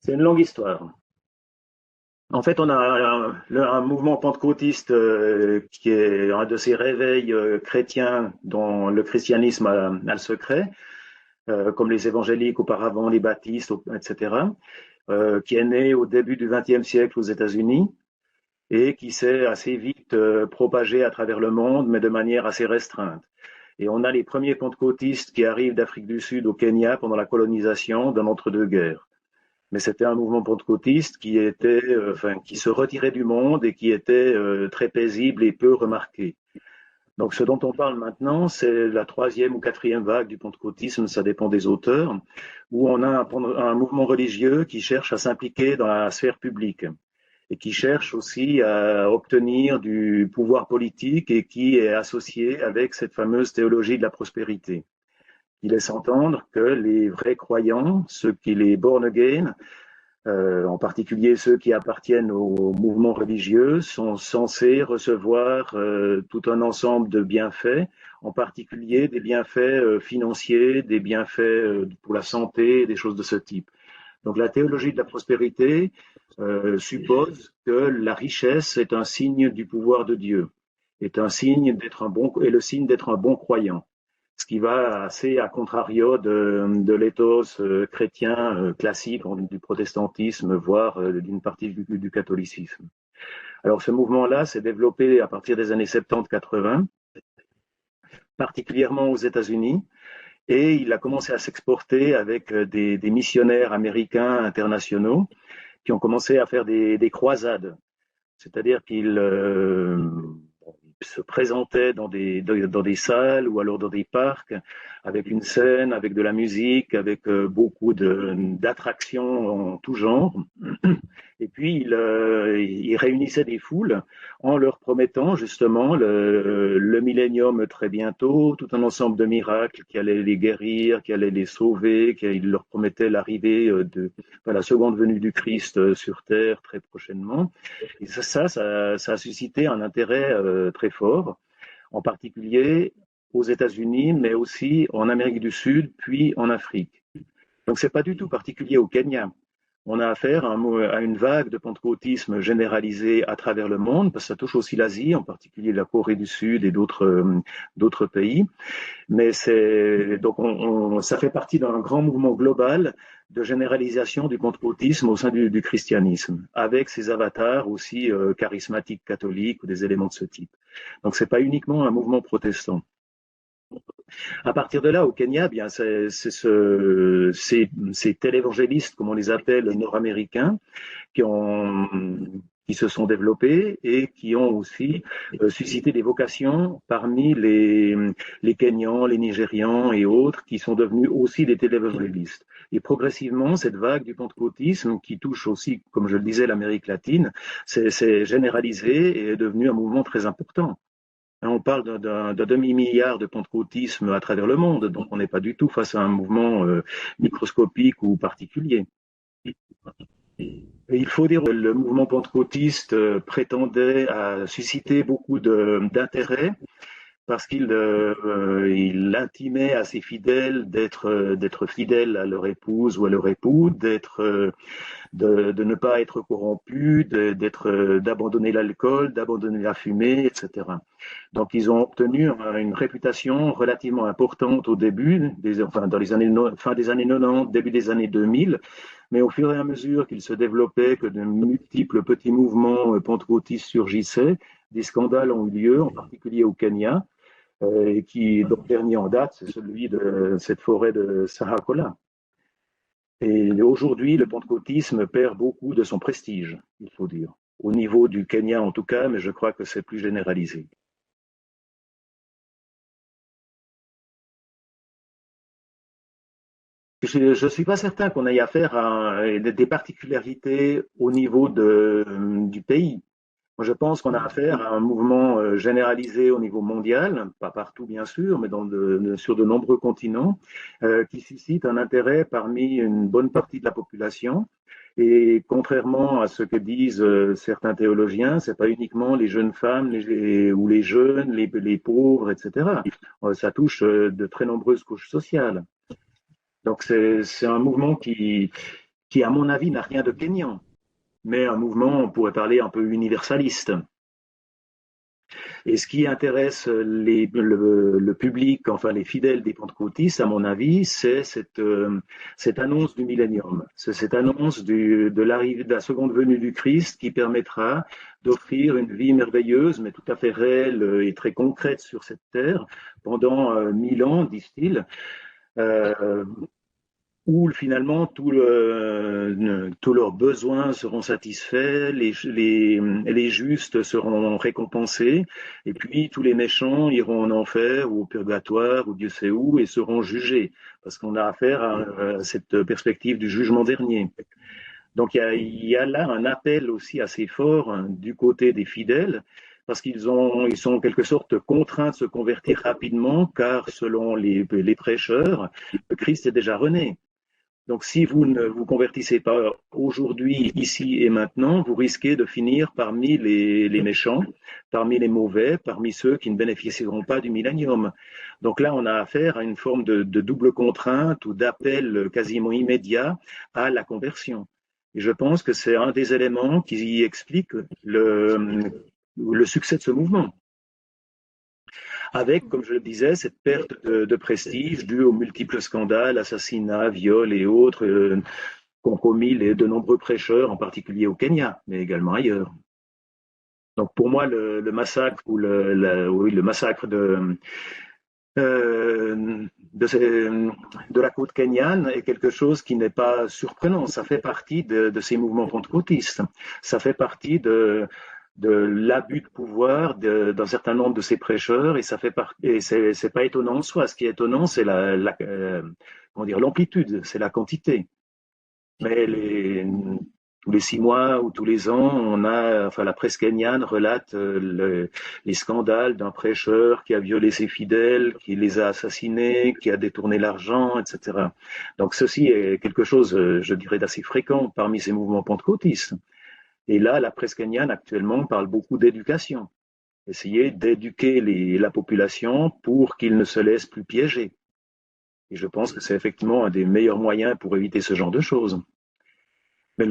C'est une longue histoire. En fait, on a un mouvement pentecôtiste qui est un de ces réveils chrétiens dont le christianisme a le secret, comme les évangéliques auparavant, les baptistes, etc., qui est né au début du XXe siècle aux États-Unis et qui s'est assez vite propagé à travers le monde, mais de manière assez restreinte. Et on a les premiers pentecôtistes qui arrivent d'Afrique du Sud au Kenya pendant la colonisation dans l'entre-deux-guerres. Mais c'était un mouvement pentecôtiste qui était, qui se retirait du monde et qui était très paisible et peu remarqué. Donc, ce dont on parle maintenant, c'est la troisième ou quatrième vague du pentecôtisme, ça dépend des auteurs, où on a un mouvement religieux qui cherche à s'impliquer dans la sphère publique et qui cherche aussi à obtenir du pouvoir politique et qui est associé avec cette fameuse théologie de la prospérité. Il laisse entendre que les vrais croyants, ceux qui les born again, en particulier ceux qui appartiennent au mouvement religieux, sont censés recevoir tout un ensemble de bienfaits, en particulier des bienfaits financiers, des bienfaits pour la santé, des choses de ce type. Donc la théologie de la prospérité suppose que la richesse est un signe du pouvoir de Dieu, est un signe d'être un bon, est le signe d'être un bon croyant, ce qui va assez à contrario de l'éthos chrétien classique du protestantisme, voire d'une partie du catholicisme. Alors ce mouvement-là s'est développé à partir des années 70-80, particulièrement aux États-Unis, et il a commencé à s'exporter avec des missionnaires américains internationaux qui ont commencé à faire des croisades, c'est-à-dire qu'ils se présentaient dans des salles ou alors dans des parcs avec une scène, avec de la musique, avec beaucoup d'attractions en tout genre. Et puis, il réunissait des foules en leur promettant justement le millénium très bientôt, tout un ensemble de miracles qui allaient les guérir, qui allaient les sauver, qui leur promettait l'arrivée de la seconde venue du Christ sur Terre très prochainement. Et ça a suscité un intérêt très fort, en particulier aux États-Unis, mais aussi en Amérique du Sud, puis en Afrique. Donc, c'est pas du tout particulier au Kenya. On a affaire à une vague de pentecôtisme généralisée à travers le monde, parce que ça touche aussi l'Asie, en particulier la Corée du Sud et d'autres pays. Mais ça fait partie d'un grand mouvement global de généralisation du pentecôtisme au sein du christianisme, avec ses avatars aussi charismatiques catholiques ou des éléments de ce type. Donc c'est pas uniquement un mouvement protestant. À partir de là, au Kenya, bien, ces télévangélistes, comme on les appelle, nord-américains, qui se sont développés et qui ont aussi suscité des vocations parmi les Kenyans, les Nigérians et autres, qui sont devenus aussi des télévangélistes. Et progressivement, cette vague du pentecôtisme, qui touche aussi, comme je le disais, l'Amérique latine, s'est généralisée et est devenu un mouvement très important. On parle d'un demi-milliard de pentecôtisme à travers le monde, donc on n'est pas du tout face à un mouvement microscopique ou particulier. Et il faut dire que le mouvement pentecôtiste prétendait à susciter beaucoup d'intérêt parce qu'il intimait à ses fidèles d'être fidèles à leur épouse ou à leur époux, de ne pas être corrompu, d'abandonner l'alcool, d'abandonner la fumée, etc. Donc ils ont obtenu une réputation relativement importante au début, dans les années fin des années 90, début des années 2000, mais au fur et à mesure qu'ils se développaient, que de multiples petits mouvements pentecôtistes surgissaient, des scandales ont eu lieu, en particulier au Kenya, et dont le dernier en date, c'est celui de cette forêt de Sahakola. Et aujourd'hui, le pentecôtisme perd beaucoup de son prestige, il faut dire, au niveau du Kenya en tout cas, mais je crois que c'est plus généralisé. Je ne suis pas certain qu'on ait affaire à des particularités au niveau du pays. Moi, je pense qu'on a affaire à un mouvement généralisé au niveau mondial, pas partout bien sûr, mais sur de nombreux continents, qui suscite un intérêt parmi une bonne partie de la population. Et contrairement à ce que disent certains théologiens, c'est pas uniquement les jeunes femmes ou les jeunes, les pauvres, etc. Ça touche de très nombreuses couches sociales. Donc c'est un mouvement qui, à mon avis, n'a rien de kényan, mais un mouvement, on pourrait parler un peu universaliste. Et ce qui intéresse le public, enfin les fidèles des pentecôtistes, à mon avis, c'est cette annonce du millénium. C'est cette annonce de l'arrivée de la seconde venue du Christ qui permettra d'offrir une vie merveilleuse, mais tout à fait réelle et très concrète sur cette terre pendant 1000 ans, disent-ils. Euh, où finalement tous leurs besoins seront satisfaits, les justes seront récompensés, et puis tous les méchants iront en enfer ou au purgatoire ou Dieu sait où et seront jugés, parce qu'on a affaire à cette perspective du jugement dernier. Donc il y a là un appel aussi assez fort du côté des fidèles, parce ils sont en quelque sorte contraints de se convertir rapidement, car selon les prêcheurs, le Christ est déjà rené. Donc, si vous ne vous convertissez pas aujourd'hui, ici et maintenant, vous risquez de finir parmi les méchants, parmi les mauvais, parmi ceux qui ne bénéficieront pas du millénium. Donc là, on a affaire à une forme de double contrainte ou d'appel quasiment immédiat à la conversion. Et je pense que c'est un des éléments qui explique le succès de ce mouvement, avec, comme je le disais, cette perte de prestige due aux multiples scandales, assassinats, viols et autres qu'ont commis de nombreux prêcheurs, en particulier au Kenya, mais également ailleurs. Donc pour moi, le massacre ou le massacre de la côte kenyane est quelque chose qui n'est pas surprenant. Ça fait partie de ces mouvements pentecôtistes. Ça fait partie de l'abus de pouvoir d'un certain nombre de ces prêcheurs et ça fait et c'est pas étonnant en soi. Ce qui est étonnant, c'est comment dire, l'amplitude, c'est la quantité. Mais tous les 6 mois ou tous les ans, enfin, la presse kenyane relate les scandales d'un prêcheur qui a violé ses fidèles, qui les a assassinés, qui a détourné l'argent, etc. Donc ceci est quelque chose, je dirais, d'assez fréquent parmi ces mouvements pentecôtistes. Et là, la presse kenyane actuellement parle beaucoup d'éducation. Essayer d'éduquer la population pour qu'ils ne se laissent plus piéger. Et je pense que c'est effectivement un des meilleurs moyens pour éviter ce genre de choses. Mais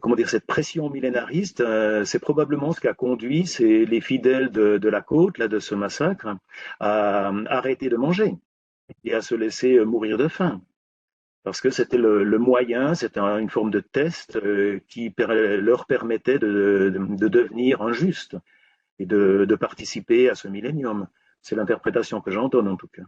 comment dire, cette pression millénariste, c'est probablement ce qui a conduit les fidèles de la côte, là, de ce massacre, à arrêter de manger et à se laisser mourir de faim. Parce que c'était le moyen, c'était une forme de test qui leur permettait de devenir injustes et de participer à ce millénium. C'est l'interprétation que j'en donne en tout cas.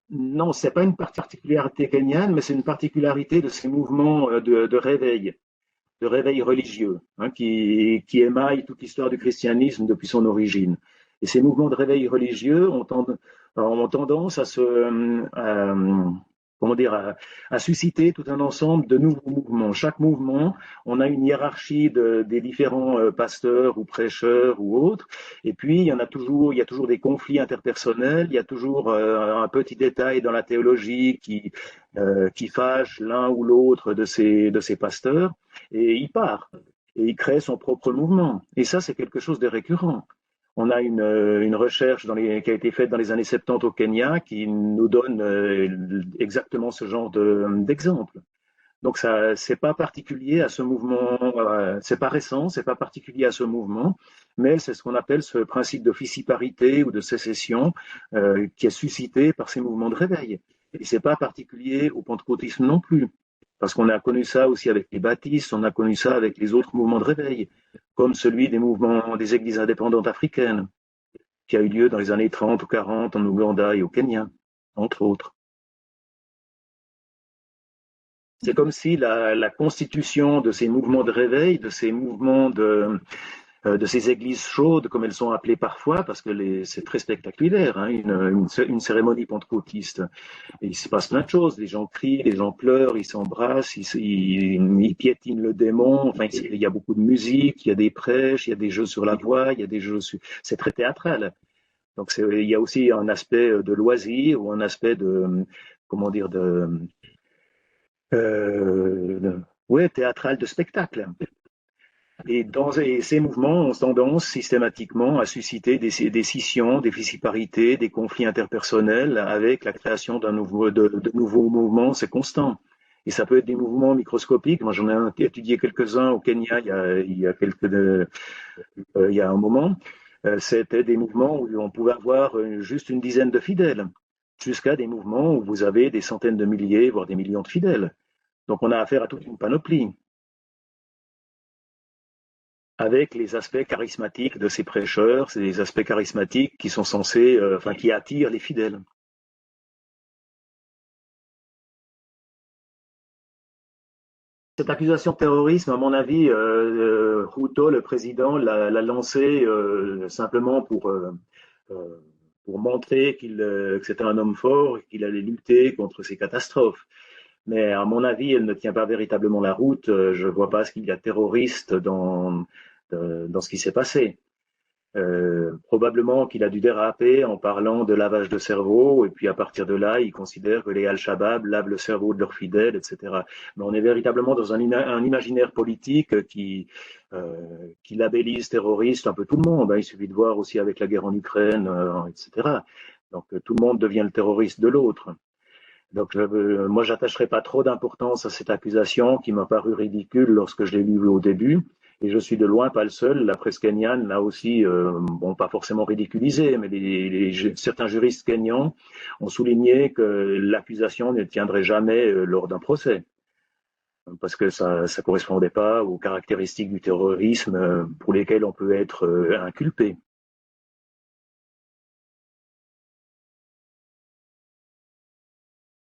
Non, c'est pas une particularité kenyane, mais c'est une particularité de ces mouvements de réveil religieux, hein, qui émaillent toute l'histoire du christianisme depuis son origine. Et ces mouvements de réveil religieux ont tendance comment dire, à susciter tout un ensemble de nouveaux mouvements. Chaque mouvement, on a une hiérarchie des différents pasteurs ou prêcheurs ou autres, et puis il y a toujours des conflits interpersonnels, il y a toujours un petit détail dans la théologie qui fâche l'un ou l'autre de ces pasteurs, et il part, et il crée son propre mouvement. Et ça, c'est quelque chose de récurrent. On a une recherche qui a été faite dans les années 70 au Kenya qui nous donne exactement ce genre d'exemple. Donc ça, c'est pas particulier à ce mouvement, c'est pas récent, c'est pas particulier à ce mouvement, mais c'est ce qu'on appelle ce principe d'officiparité ou de sécession qui est suscité par ces mouvements de réveil. Et c'est pas particulier au pentecôtisme non plus. Parce qu'on a connu ça aussi avec les baptistes, on a connu ça avec les autres mouvements de réveil, comme celui des mouvements des églises indépendantes africaines, qui a eu lieu dans les années 30 ou 40 en Ouganda et au Kenya, entre autres. C'est comme si la constitution de ces mouvements de réveil, de ces mouvements de ces églises chaudes, comme elles sont appelées parfois, parce que c'est très spectaculaire, hein, une cérémonie pentecôtiste. Et il se passe plein de choses. Les gens crient, les gens pleurent, ils s'embrassent, ils piétinent le démon. Enfin, il y a beaucoup de musique, il y a des prêches, il y a des jeux sur la voix, il y a des jeux c'est très théâtral. Donc, il y a aussi un aspect de loisir ou un aspect comment dire, ouais, théâtral de spectacle. Et ces mouvements ont tendance systématiquement à susciter des scissions, des disparités, des conflits interpersonnels avec la création de nouveaux mouvements, c'est constant. Et ça peut être des mouvements microscopiques. Moi, j'en ai étudié quelques-uns au Kenya il y a un moment. C'était des mouvements où on pouvait avoir juste une dizaine de fidèles, jusqu'à des mouvements où vous avez des centaines de milliers, voire des millions de fidèles. Donc, on a affaire à toute une panoplie, avec les aspects charismatiques de ces prêcheurs, c'est des aspects charismatiques qui sont censés, qui attirent les fidèles. Cette accusation de terrorisme, à mon avis, Ruto, le président, l'a lancée simplement pour montrer que c'était un homme fort et qu'il allait lutter contre ces catastrophes. Mais à mon avis, elle ne tient pas véritablement la route. Je ne vois pas ce qu'il y a de terroriste dans ce qui s'est passé. Probablement qu'il a dû déraper en parlant de lavage de cerveau, et puis à partir de là, il considère que les Al-Shabaab lavent le cerveau de leurs fidèles, etc. Mais on est véritablement dans un imaginaire politique qui labellise terroriste un peu tout le monde. Il suffit de voir aussi avec la guerre en Ukraine, etc. Donc tout le monde devient le terroriste de l'autre. Donc moi, j'attacherai pas trop d'importance à cette accusation qui m'a paru ridicule lorsque je l'ai lue au début. Et je suis de loin pas le seul. La presse kenyane l'a aussi, bon, pas forcément ridiculisé, mais certains juristes kenyans ont souligné que l'accusation ne tiendrait jamais lors d'un procès, parce que ça ne correspondait pas aux caractéristiques du terrorisme pour lesquelles on peut être inculpé.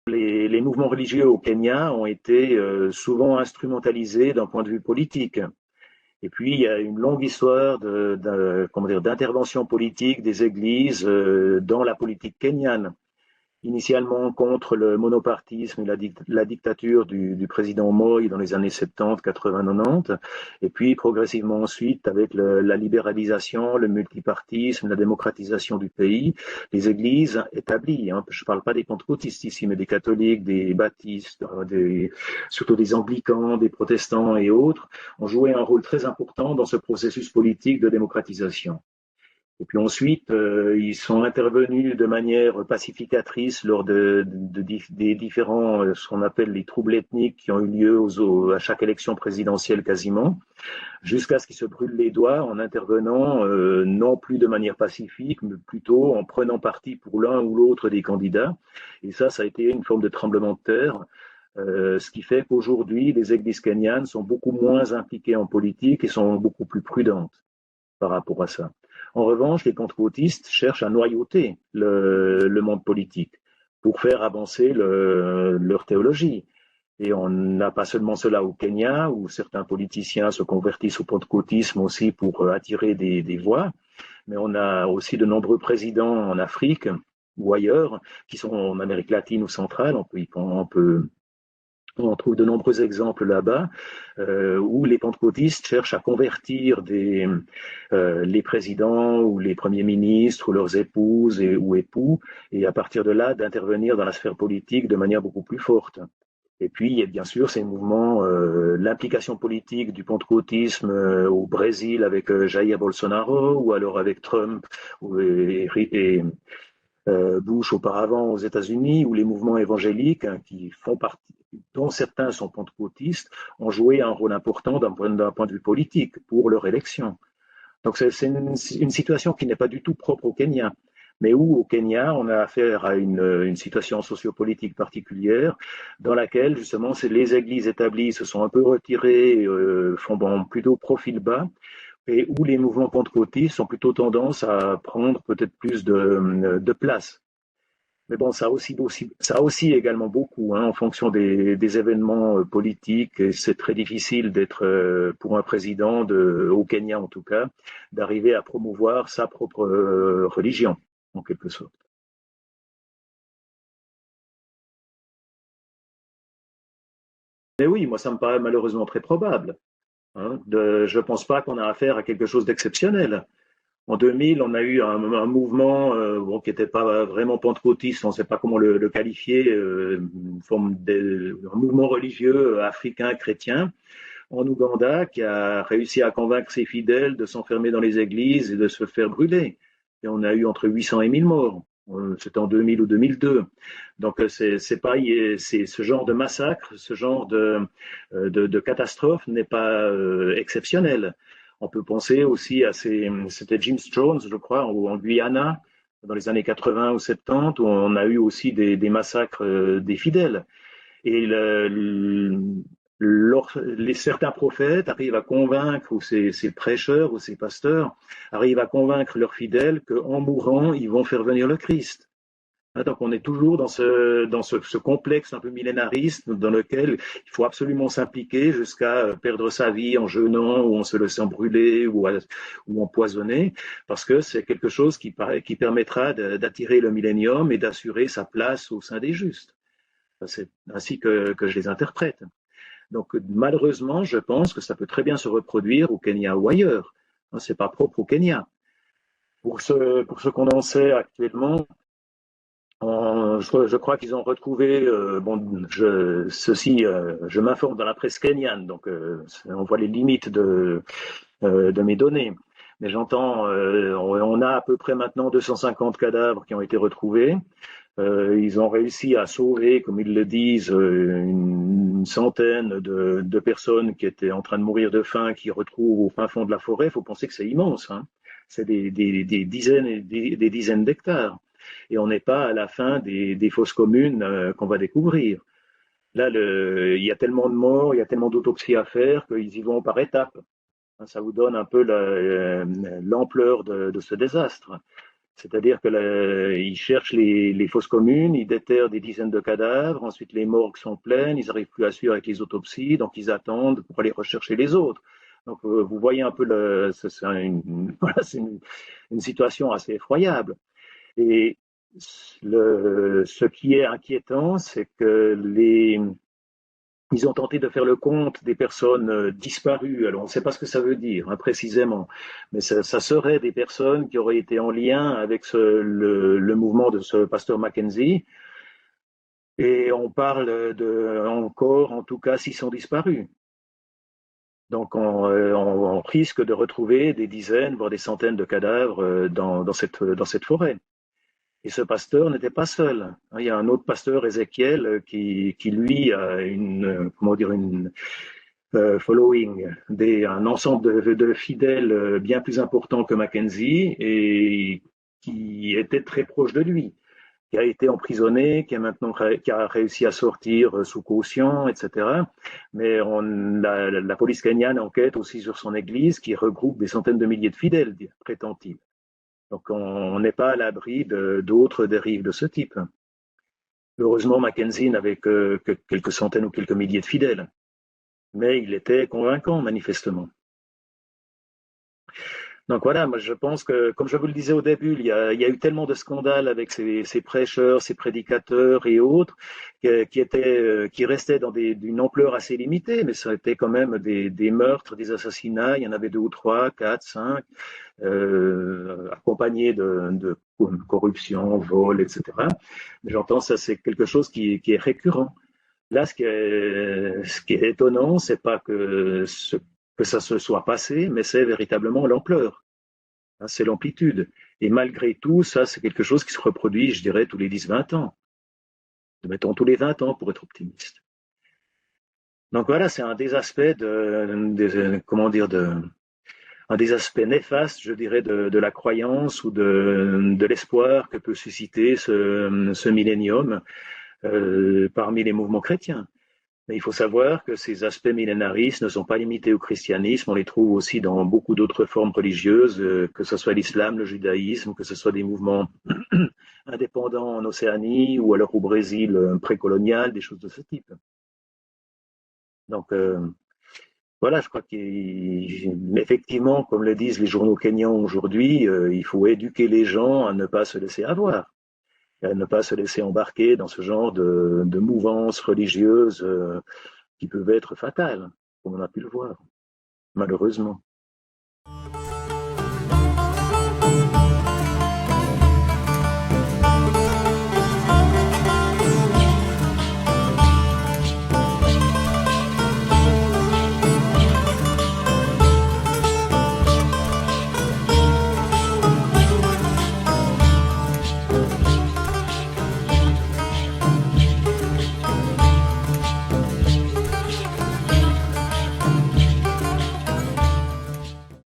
Les mouvements religieux au Kenya ont été souvent instrumentalisés d'un point de vue politique. Et puis, il y a une longue histoire d'intervention politique des églises dans la politique kenyane. Initialement contre le monopartisme et la dictature du président Moi dans les années 70, 80, 90, et puis progressivement ensuite avec la libéralisation, le multipartisme, la démocratisation du pays, les églises établies, hein, je ne parle pas des pentecôtistes ici, mais des catholiques, des baptistes, surtout des anglicans, des protestants et autres, ont joué un rôle très important dans ce processus politique de démocratisation. Et puis ensuite, ils sont intervenus de manière pacificatrice lors des différents, ce qu'on appelle les troubles ethniques qui ont eu lieu à chaque élection présidentielle quasiment, jusqu'à ce qu'ils se brûlent les doigts en intervenant non plus de manière pacifique, mais plutôt en prenant parti pour l'un ou l'autre des candidats. Et ça a été une forme de tremblement de terre. Ce qui fait qu'aujourd'hui, les églises kenyanes sont beaucoup moins impliquées en politique et sont beaucoup plus prudentes par rapport à ça. En revanche, les pentecôtistes cherchent à noyauter le monde politique pour faire avancer leur théologie. Et on n'a pas seulement cela au Kenya, où certains politiciens se convertissent au pentecôtisme aussi pour attirer des voix, mais on a aussi de nombreux présidents en Afrique ou ailleurs, qui sont en Amérique latine ou centrale, on trouve de nombreux exemples là-bas où les pentecôtistes cherchent à convertir les présidents ou les premiers ministres ou leurs épouses ou époux, et à partir de là d'intervenir dans la sphère politique de manière beaucoup plus forte. Et puis, il y a bien sûr ces mouvements, l'implication politique du pentecôtisme au Brésil avec Jair Bolsonaro, ou alors avec Trump et Bush auparavant aux États-Unis, où les mouvements évangéliques, hein, qui font partie, dont certains sont pentecôtistes, ont joué un rôle important d'un point de vue politique pour leur élection. Donc c'est une situation qui n'est pas du tout propre au Kenya, mais où au Kenya, on a affaire à une situation sociopolitique particulière dans laquelle justement les églises établies se sont un peu retirées, font plutôt profil bas, et où les mouvements pentecôtistes ont plutôt tendance à prendre peut-être plus de place. Mais bon, ça aussi également beaucoup, hein, en fonction des événements politiques. Et c'est très difficile d'être, pour un président, au Kenya en tout cas, d'arriver à promouvoir sa propre religion, en quelque sorte. Mais oui, moi, ça me paraît malheureusement très probable. Hein, je ne pense pas qu'on a affaire à quelque chose d'exceptionnel. En 2000, on a eu un mouvement bon, qui n'était pas vraiment pentecôtiste, on ne sait pas comment le qualifier, un mouvement religieux africain chrétien, en Ouganda qui a réussi à convaincre ses fidèles de s'enfermer dans les églises et de se faire brûler. Et on a eu entre 800 et 1000 morts. C'était en 2000 ou 2002. Donc c'est pas c'est ce genre de massacre, ce genre de catastrophe n'est pas exceptionnel. On peut penser aussi à c'était Jim Jones, je crois, en Guyana, dans les années 80 ou 70, où on a eu aussi des massacres des fidèles. Et certains prophètes arrivent à convaincre, ou ces prêcheurs, ou ces pasteurs, arrivent à convaincre leurs fidèles qu'en mourant, ils vont faire venir le Christ. Donc on est toujours dans ce complexe un peu millénariste dans lequel il faut absolument s'impliquer jusqu'à perdre sa vie en jeûnant ou en se laissant brûler ou empoisonner, parce que c'est quelque chose qui permettra d'attirer le millénium et d'assurer sa place au sein des justes. C'est ainsi que je les interprète. Donc malheureusement, je pense que ça peut très bien se reproduire au Kenya ou ailleurs. C'est pas propre au Kenya. Pour ce qu'on en sait actuellement, je crois qu'ils ont retrouvé, je m'informe dans la presse kenyane, donc on voit les limites de mes données. Mais j'entends, on a à peu près maintenant 250 cadavres qui ont été retrouvés. Ils ont réussi à sauver, comme ils le disent, une centaine de personnes qui étaient en train de mourir de faim, qui retrouvent au fin fond de la forêt. Il faut penser que c'est immense, hein. C'est des dizaines et des dizaines d'hectares. Et on n'est pas à la fin des fosses communes qu'on va découvrir. Là, il y a tellement de morts, il y a tellement d'autopsies à faire qu'ils y vont par étapes. Ça vous donne un peu l'ampleur de ce désastre. C'est-à-dire qu'ils cherchent les fosses communes, ils déterrent des dizaines de cadavres, ensuite les morgues sont pleines, ils n'arrivent plus à suivre avec les autopsies, donc ils attendent pour aller rechercher les autres. Donc vous voyez un peu, c'est une situation assez effroyable. Et ce qui est inquiétant, c'est que ils ont tenté de faire le compte des personnes disparues. Alors, on ne sait pas ce que ça veut dire précisément, mais ça serait des personnes qui auraient été en lien avec le mouvement de ce pasteur Mackenzie. Et on parle encore, en tout cas, 600 disparus. Donc, on risque de retrouver des dizaines, voire des centaines de cadavres dans cette forêt. Et ce pasteur n'était pas seul. Il y a un autre pasteur, Ézéchiel, qui lui a une following, un ensemble de fidèles bien plus important que Mackenzie et qui était très proche de lui, qui a été emprisonné, qui a réussi à sortir sous caution, etc. Mais la police kenyane enquête aussi sur son église qui regroupe des centaines de milliers de fidèles, prétend-il. Donc on n'est pas à l'abri d'autres dérives de ce type. Heureusement, Mackenzie n'avait que quelques centaines ou quelques milliers de fidèles. Mais il était convaincant, manifestement. Donc voilà, moi je pense que, comme je vous le disais au début, il y a eu tellement de scandales avec ces prêcheurs, ces prédicateurs et autres, qui restaient d'une ampleur assez limitée, mais ça a été quand même des meurtres, des assassinats, il y en avait 2 ou 3, 4, 5, accompagnés de corruption, vol, etc. Mais j'entends ça, c'est quelque chose qui est récurrent. Là, ce qui est étonnant, c'est pas que ça se soit passé, mais c'est véritablement l'ampleur. C'est l'amplitude. Et malgré tout, ça, c'est quelque chose qui se reproduit, je dirais, tous les 10-20 ans. Mettons tous les 20 ans pour être optimiste. Donc voilà, c'est un des aspects un des aspects néfastes, je dirais, de la croyance ou de l'espoir que peut susciter ce millénium parmi les mouvements chrétiens. Mais il faut savoir que ces aspects millénaristes ne sont pas limités au christianisme, on les trouve aussi dans beaucoup d'autres formes religieuses, que ce soit l'islam, le judaïsme, que ce soit des mouvements indépendants en Océanie ou alors au Brésil précolonial, des choses de ce type. Donc voilà, je crois qu'effectivement, comme le disent les journaux kenyans aujourd'hui, il faut éduquer les gens à ne pas se laisser avoir, à ne pas se laisser embarquer dans ce genre de mouvances religieuses qui peuvent être fatales, comme on a pu le voir, malheureusement.